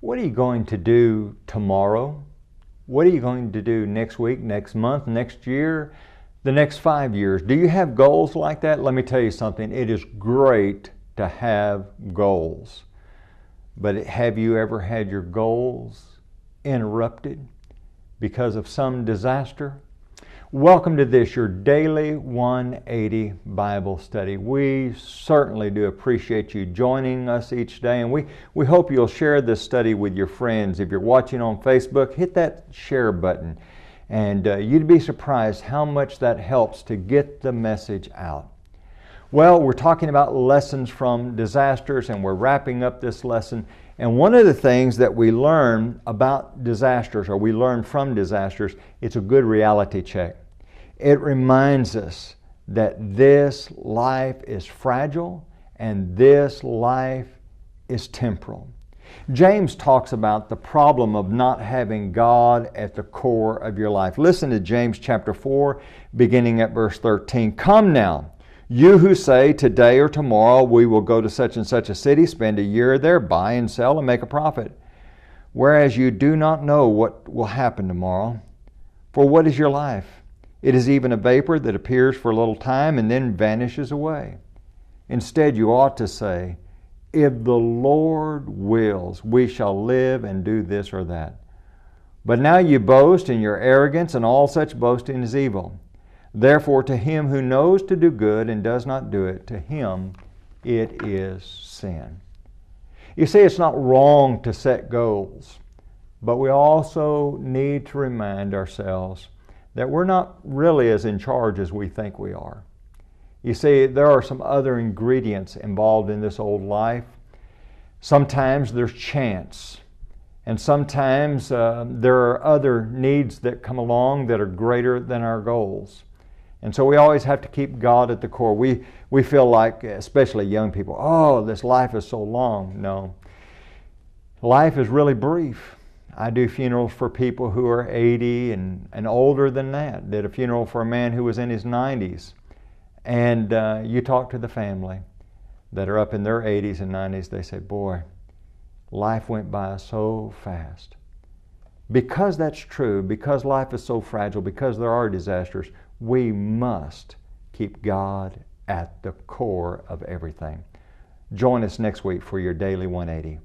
What are you going to do tomorrow? What are you going to do next week, next month, next year, the next 5 years? Do you have goals like that? Let me tell you something. It is great to have goals. But have you ever had your goals interrupted because of some disaster? Welcome to this, your daily 180 Bible study. We certainly do appreciate you joining us each day, and we hope you'll share this study with your friends. If you're watching on Facebook, hit that share button, and you'd be surprised how much that helps to get the message out. Well, we're talking about lessons from disasters, and we're wrapping up this lesson. And one of the things that we learn about disasters, or we learn from disasters, it's a good reality check. It reminds us that this life is fragile and this life is temporal. James talks about the problem of not having God at the core of your life. Listen to James chapter 4, beginning at verse 13. Come now, you who say, today or tomorrow we will go to such and such a city, spend a year there, buy and sell and make a profit. Whereas you do not know what will happen tomorrow. For what is your life? It is even a vapor that appears for a little time and then vanishes away. Instead, you ought to say, if the Lord wills, we shall live and do this or that. But now you boast in your arrogance, and all such boasting is evil. Therefore, to him who knows to do good and does not do it, to him it is sin. You see, it's not wrong to set goals, but we also need to remind ourselves that we're not really as in charge as we think we are. You see, there are some other ingredients involved in this old life. Sometimes there's chance, and sometimes there are other needs that come along that are greater than our goals. And so we always have to keep God at the core. We feel like, especially young people, oh, this life is so long. No. Life is really brief. I do funerals for people who are 80 and older than that. Did a funeral for a man who was in his 90s. And you talk to the family that are up in their 80s and 90s, they say, boy, life went by so fast. Because that's true, because life is so fragile, because there are disasters, we must keep God at the core of everything. Join us next week for your Daily 180.